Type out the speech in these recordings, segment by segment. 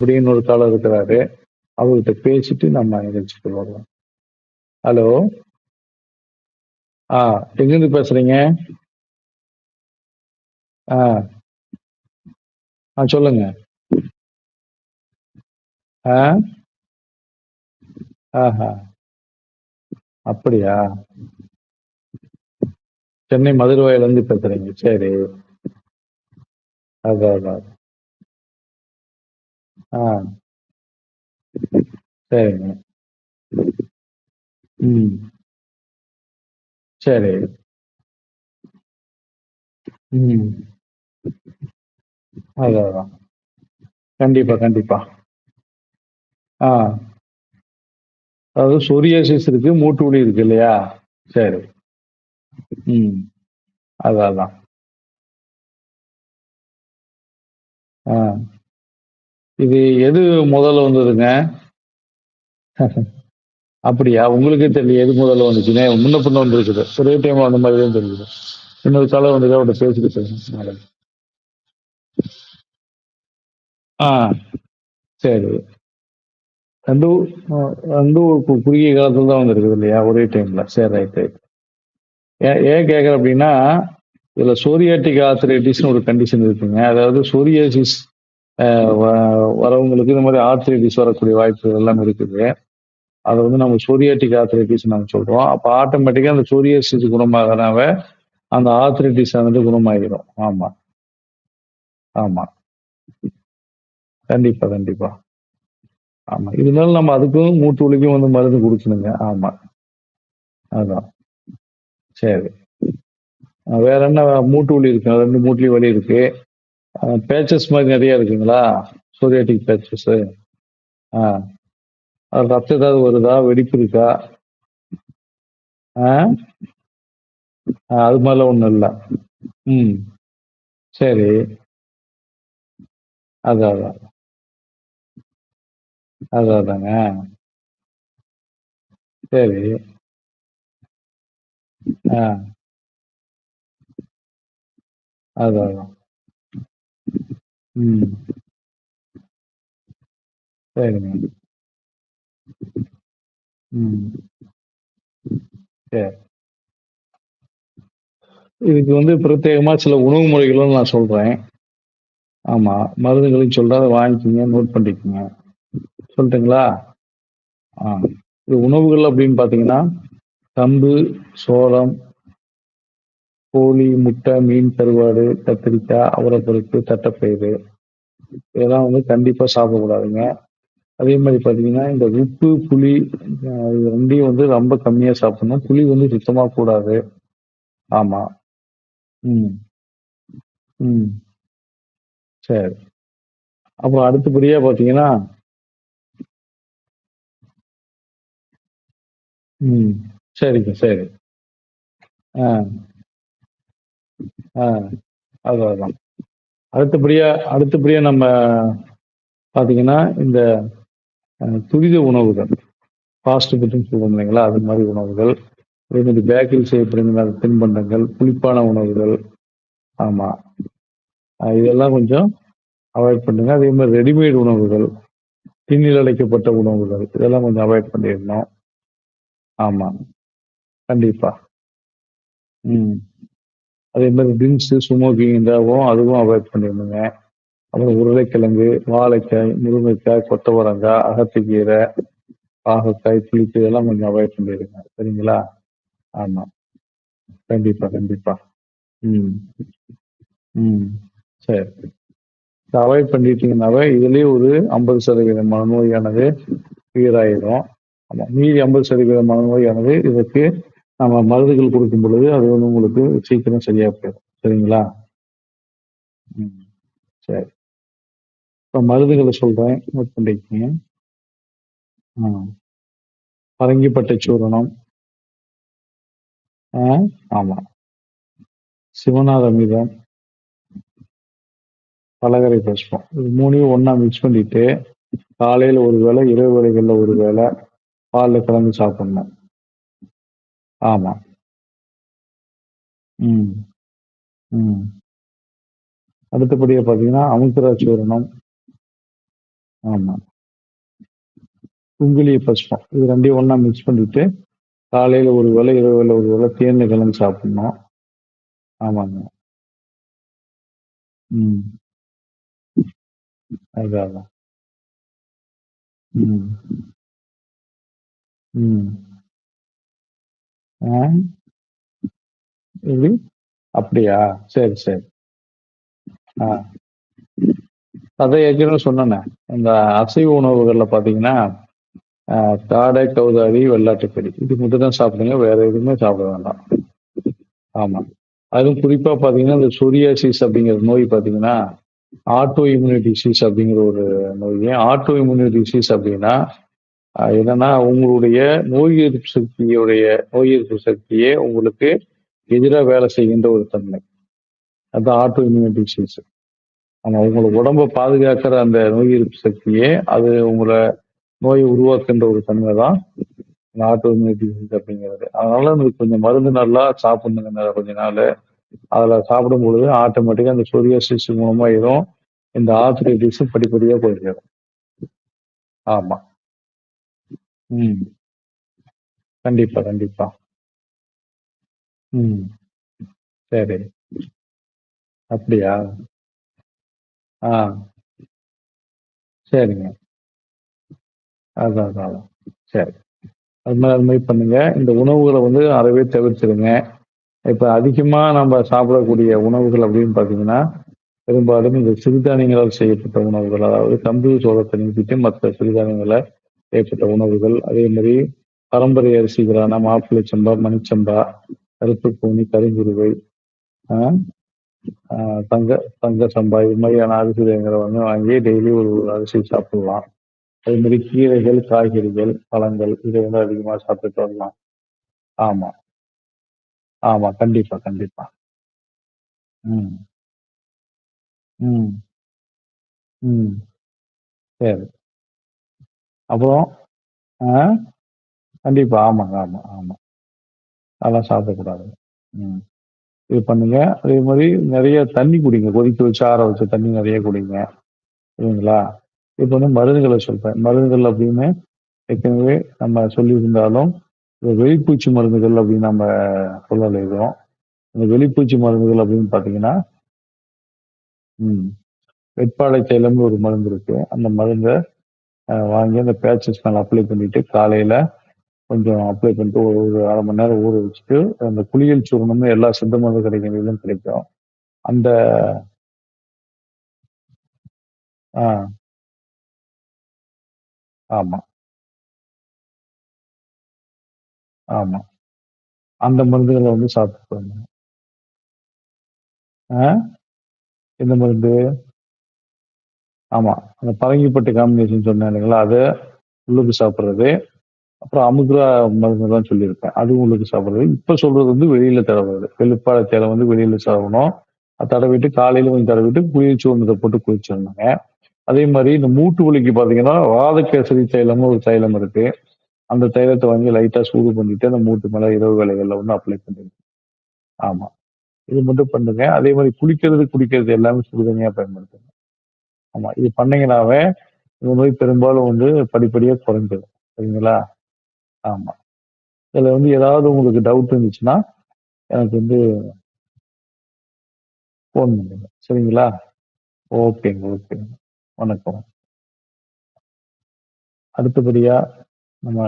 மறுபடியும் ஒரு காலர் இருக்கிறாரு. அவர்கிட்ட பேசிட்டு நம்ம நிகழ்ச்சிக்கு வருவோம். ஹலோ. ஆ எங்கிருந்து பேசுறீங்க? ஆ. சொல்லுங்க. ஆ. ஆஹா. அப்படியா? சென்னை மதுரவாயிலிருந்து பேசுறீங்க. சரி. அதான், அதான். ஆ. சரிங்க. ம். சரி. ம். அதான், அதான். கண்டிப்பா, கண்டிப்பா. ஆ. அதாவது சொரியாசிஸ் இருக்கு, மூட்டு வலி இருக்கு இல்லையா? சரி. ம். அதான், அதான். ஆ. இது எது முதல்ல வந்ததுங்க? அப்படியா? உங்களுக்கே தெரியல எது முதல்ல வந்துச்சுன்னு. முன்ன பின்ன வந்திருக்குது. ஒரே டைம் வந்த மாதிரி தான் தெரியுது. இன்னொரு காலம் வந்து அவர்கிட்ட பேசிட்டு சொல்லுங்க. ஆ. சரி. 2 2 குறுகிய காலத்துல தான் வந்திருக்குது இல்லையா? ஒரே டைம்ல. சரி ரைட், ரைட். ஏன் கேட்கிறேன் அப்படின்னா, இதுல சோரியாட்டிக் ஆர்த்ரைட்டிஸ்னு ஒரு கண்டிஷன் இருக்குங்க. அதாவது சோரியாசிஸ் வரவங்களுக்கு இந்த மாதிரி ஆர்த்ரைட்டிஸ் வரக்கூடிய வாய்ப்பு எல்லாம் இருக்குது. அதை வந்து நம்ம சோரியாட்டிக் ஆர்த்ரைட்டிஸ் நம்ம சொல்றோம். அப்ப ஆட்டோமேட்டிக்கா அந்த சோரியாசிஸ் குணமாகறனால அந்த ஆர்த்ரைட்டிஸ் வந்து குணமாகிடும். ஆமா, ஆமா. கண்டிப்பா, கண்டிப்பா. ஆமா. இருந்தாலும் நம்ம அதுக்கும் மூட்டு வலிக்கும் வந்து மருந்து குடுக்கணுங்க. ஆமா. அதான். சரி. வேற என்ன மூட்டு வலி இருக்கு? 2 மூட்டுலயும் வலி இருக்கு. பேச்சஸ் மாதிரி நெறைய இருக்குங்களா? Psoriatic patches. ஆ. அது ரத்தம் ஏதாவது வருதா? வெடிப்பு இருக்கா? ஆ? அது மாதிரிலாம் ஒண்ணும் இல்ல. ம். சரி. அதான், அதான். அதான், அதாங்க. சரி. ஆ. அதான், அதான். ம். சரிங்க. ம். சரி. இதுக்கு வந்து பிரத்யேகமா சில உணவு முறைகளும் நான் சொல்றேன். ஆமா. மருந்துகளையும் சொல்றேன். அத வாங்கிக்கங்க, நோட் பண்ணிக்கங்க. சொல்லட்டுங்களா? ஆ. இது உணவுகள் அப்படின்னு பார்த்தீங்கன்னா, கம்பு, சோளம், கோழி, முட்டை, மீன், கருவாடு, கத்திரிக்காய், அவரைப்பருப்பு, தட்டைப்பயிறு இதெல்லாம் வந்து கண்டிப்பா சாப்பிடக்கூடாதுங்க. அதே மாரி பார்த்தீங்கன்னா, இந்த உப்பு, புளி இது 2யும் வந்து ரொம்ப கம்மியா சாப்பிடணும். புளி வந்து சுத்தமா கூடாது. ஆமா. ம். ம். சரி. அப்புறம் அடுத்தபடியா பார்த்தீங்கன்னா ம். சரிங்க, சரி. ஆ, ஆ. அதான், அதான். அடுத்தபடியா நம்ம பார்த்தீங்கன்னா, இந்த துரித உணவுகள். ஃபாஸ்ட் ஃபுட்ன்னு சொல்றோம் இல்லைங்களா? அது மாரி உணவுகள். அதே மாரி பேக்கரியில் செய்யப்படுகிற தின்பண்டங்கள், புளிப்பான உணவுகள். ஆமா. இதெல்லாம் கொஞ்சம் அவாய்ட் பண்ணுங்க. அதே மாரி ரெடிமேட் உணவுகள், டின்னில் அடைக்கப்பட்ட உணவுகள், இதெல்லாம் கொஞ்சம் அவாய்ட் பண்ணிறணும். ஆமா. கண்டிப்பா. ம். அதே மாரி ட்ரிங்க்ஸு, ஸ்மோக்கிங் இதாவும் அதுவும் அவாய்ட் பண்ணிறணுங்க. அப்புறம் உருளைக்கிழங்கு, வாழைக்காய், முருங்கைக்காய், கொத்தவரங்காய், அகத்திக்கீரை, பாகற்காய், புளிப்பு இதெல்லாம் கொஞ்சம் அவாய்ட் பண்ணிடுங்க. சரிங்களா? ஆமா. கண்டிப்பா, கண்டிப்பா. ம். ம். சரி. இத அவாய்ட் பண்ணிட்டீங்கன்னாவே, இதுலயே ஒரு 50% மனநோயானது கிளியர் ஆயிரும். ஆமா. மீதி 50% மனநோயானது இதற்கு நம்ம மருந்துகள் குடுக்கும் பொழுது, அது வந்து உங்களுக்கு சீக்கிரம் சரியா போயிரும். சரிங்களா? ம். சரி. இப்ப மருந்துகள சொல்றேன். நோட் பண்ணிக்கங்க. ஆ. பரங்கிப்பட்டை சூரணம். ஆ. ஆமா. சிவனார் அமிர்தம், பலகரை புஷ்பம். இது 3யும் ஒண்ணா மிக்ஸ் பண்ணிட்டு, காலையில ஒரு வேளை, இரவு வேளைகள்ல ஒரு வேளை, பால்ல கலந்து சாப்பிடணும். ஆமா. ம். ம். அடுத்தபடியா பார்த்தீங்கன்னா, அமுத்திரா சூரணம். ஆமா. குங்குலிய பஸ்பம். இது 2யும் ஒண்ணா மிக்ஸ் பண்ணிட்டு, காலையில ஒரு வேளை, இரவுல ஒரு வேளை தேன்ல கலந்து சாப்பிடணும். ஆமாங்க. ம். அதான், அதான். ம். ம். ஆ எப்படி? அப்படியா? சரி, சரி. ஆ. அதான் ஏற்கனவே சொன்னேனே. இந்த அசைவ உணவுகள்ல பார்த்தீங்கன்னா, காடை, கௌதாரி, வெள்ளாட்டுக்கறி. இது மட்டும் தான் சாப்பிடுங்க. வேற எதுவுமே சாப்பிட வேண்டாம். ஆமா. அதுவும் குறிப்பா பார்த்தீங்கன்னா, இந்த சொரியாசிஸ் அப்படிங்கிற நோய் பார்த்தீங்கன்னா, ஆட்டோ இம்யூனி டிசீஸ் அப்படிங்கிற ஒரு நோய். ஆட்டோ இம்யூனி டிசீஸ் அப்படின்னா, என்னன்னா உங்களுடைய நோய் எதிர்ப்பு சக்தியே உங்களுக்கு எதிரா வேலை செய்கின்ற ஒரு தன்மை. அதான் ஆட்டோ இம்யூனி டிசீஸ். ஆமா. உங்கள உடம்ப பாதுகாக்கிற அந்த நோய் எதிர்ப்பு சக்தியே, அது உங்கள நோய உருவாக்குன்ற ஒரு தன்மை தான் இந்த ஆட்டோ இம்யூனி டிசீஸ் அப்படிங்கிறது. அதனால உங்களுக்கு கொஞ்சம் மருந்து நல்லா சாப்பிடணுங்க கொஞ்ச நாளு. அதுல சாப்பிடும்பொழுது ஆட்டோமேட்டிக்கா அந்த சொரியாசிஸ் குணமாயிரும். இந்த ஆர்த்ரைட்டிஸும் படிப்படியா குறைஞ்சிரும். ஆமா. ம். கண்டிப்பா, கண்டிப்பா. ம். சரி. அப்படியா? ஆ. சரிங்க. அதான், அதான், அதான். சரி. அது மாரி பண்ணுங்க. இந்த உணவுகள வந்து அறவே தவிர்த்துருங்க. இப்ப அதிகமா நம்ம சாப்பிடக்கூடிய உணவுகள் அப்படின்னு பார்த்தீங்கன்னா, பெரும்பாலும் இந்த சிறுதானியங்களால் செய்யப்பட்ட உணவுகள். அதாவது கம்பு, சோளத்த நீக்கிட்டு மத்த சிறுதானியங்கள செய்யப்பட்ட உணவுகள். அதே மாரி பரம்பரை அரிசிகளான மாப்பிள்ளை சம்பா, மணிச்சம்பா, கருப்பு கவுனி, கருங்குருவை, ஆ, ஆ தங்க தங்க சம்பா இது மாதிரியான அரிசி வகைகள வந்து வாங்கி டெய்லி ஒரு ஒரு அரிசி சாப்பிடலாம். அதே மாரி கீரைகள், காய்கறிகள், பழங்கள் இதை வந்து அதிகமா சாப்பிட்டுட்டு வரலாம். ஆமா, ஆமா. கண்டிப்பா, கண்டிப்பா. ம், ம், ம். சரி. அப்புறம் ஆ கண்டிப்பா. ஆமாங்க. ஆமா, ஆமா. அதெல்லாம் சாப்பிடக்கூடாது. ம். இது பண்ணுங்க. அதே மாரி நெறைய தண்ணி குடிங்க. கொதிக்க வச்சு, ஆற வச்ச தண்ணி நெறைய குடிங்க. சரிங்களா? இப்ப வந்து மருந்துகள சொல்றேன். மருந்துகள் அப்படின்னு ஏற்கனவே நம்ம சொல்லியிருந்தாலும், இந்த வெளிப்பூச்சு மருந்துகள் அப்படின்னு நம்ம சொல்லல எதுவும். இந்த வெளிப்பூச்சு மருந்துகள் அப்படின்னு பார்த்தீங்கன்னா, ம். வெட்பாலை தைலம்னு ஒரு மருந்து இருக்கு. அந்த மருந்த வாங்கி அந்த பேச்சஸ் மேல அப்ளை பண்ணிட்டு, காலையில கொஞ்சம் அப்ளை பண்ணிட்டு ஒரு 1/2 மணி நேரம் ஊற வச்சுட்டு, அந்த குளியல் சூரணம்னு எல்லா சித்த மருந்து கடைகளிலும் கிடைக்கும். அந்த ஆ, ஆமா, ஆமா. அந்த மருந்துகள வந்து சாப்பிட்டு வரணும். ஆ, எந்த மருந்து? ஆமா. அந்த பரங்கிப்பட்டு காம்பினேஷன் சொன்னேன் இல்லைங்களா? அத உள்ளுக்கு சாப்பிடுறது. அப்புறம் அமுத்ரா மருந்துலாம் சொல்லியிருப்பேன். அதுவும் உள்ளுக்கு சாப்பிடுறது. இப்ப சொல்றது வந்து வெளியில தடவுறது. வெள்ளுப்பாறை தைலம் வந்து வெளியில தடவணும். அத தடவிட்டு காலையில கொஞ்சம் தடவிட்டு குளியல் சூர்ணத்த போட்டு குளிச்சிடணுங்க. அதே மாரி இந்த மூட்டு வலிக்கு பார்த்தீங்கன்னா, வாதகேசரி தைலம்னு ஒரு தைலம் இருக்கு. அந்த தைலத்த வாங்கி லைட்டா சூடு பண்ணிட்டு, அந்த மூட்டு மேல இரவு வேளைகள்ல வந்து அப்ளை பண்ணிருங்க. ஆமா. இது மட்டும் பண்ணுங்க. அதே மாரி குளிக்கிறது, குடிக்கிறது எல்லாமே சுடுதண்ணீயா பயன்படுத்துங்க. ஆமா. இது பண்ணீங்கன்னாவே, இந்த நோய் பெரும்பாலும் வந்து படிப்படியா குறைஞ்சிரும். சரிங்களா? ஆமா. இதுல வந்து ஏதாவது உங்களுக்கு டவுட் இருந்துச்சுன்னா, எனக்கு வந்து ஃபோன் பண்ணுங்க. சரிங்களா? ஓகேங்க, ஓகேங்க. வணக்கம். அடுத்தபடியா நம்ம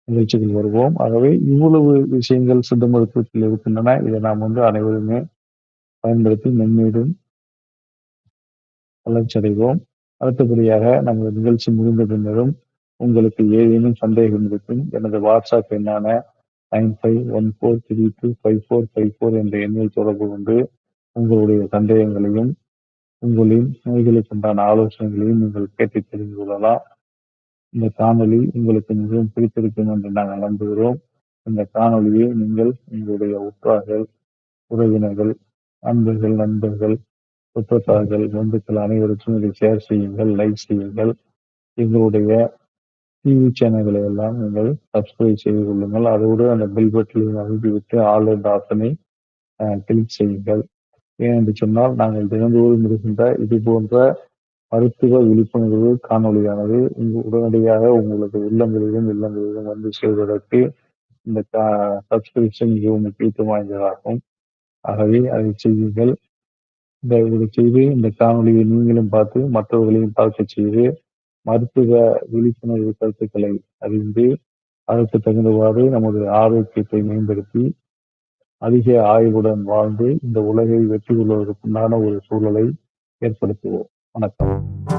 நிகழ்ச்சிக்கு வருவோம். ஆகவே இவ்வளவு விஷயங்கள் சித்த மருத்துவத்தில் இருக்கின்றன. இதை நாம் வந்து அனைவருமே பயன்படுத்தி மென்மேலும் வளர்ச்சியடைவோம். அடுத்தபடியாக நமது நிகழ்ச்சி முடிந்த பின்னரும் உங்களுக்கு ஏதேனும் சந்தேகம் இருக்கும் எனது வாட்ஸ்அப் எண்ணான 9514325454 என்ற எண்ணில் தொடர்பு கொண்டு உங்களுடைய சந்தேகங்களையும் உங்களின் நோய்களுக்கு உண்டான ஆலோசனைகளையும் நீங்கள் கேட்டு தெரிந்து கொள்ளலாம். இந்த காணொளி உங்களுக்கு மிகவும் பிடித்திருக்கும் என்று நாங்கள் நம்புகிறோம். இந்த காணொளியை நீங்கள் உங்களுடைய உற்றார்கள், உறவினர்கள், நண்பர்கள், சுற்றத்தார்கள், பந்துக்கள் அனைவருக்கும் இதை ஷேர் செய்யுங்கள், லைக் செய்யுங்கள். எங்களுடைய டிவி சேனல்களை எல்லாம் நீங்கள் சப்ஸ்கிரைப் செய்து கொள்ளுங்கள். அதோடு அந்த பெல் பட்டனையும் அழுத்திவிட்டு ஆல் என்ற ஆப்ஷனை கிளிக் செய்யுங்கள். ஏனென்று சொன்னால் நாங்கள் தினந்தோறும் இருக்கின்ற இது போன்ற மருத்துவ விழிப்புணர்வு காணொளியானது உடனடியாக உங்களது இல்லங்களிலும் வந்து சேர்வதற்கு இந்த சப்ஸ்கிரிப்ஷன் மிகவும் முக்கியத்துவம் வாய்ந்ததாகும். ஆகவே அதை செய்யுங்கள். இதை செய்து இந்த காணொளியை நீங்களும் பார்த்து மற்றவர்களையும் பார்க்கச் செய்து மருத்துவ விழிப்புணர்வு கருத்துக்களை அறிந்து அதற்கு தகுந்தவாறு நமது ஆரோக்கியத்தை மேம்படுத்தி அதிக ஆய்வுடன் வாழ்ந்து இந்த உலகை வெற்றி கொள்வதற்குண்டான ஒரு சூழலை ஏற்படுத்துவோம். வணக்கம்.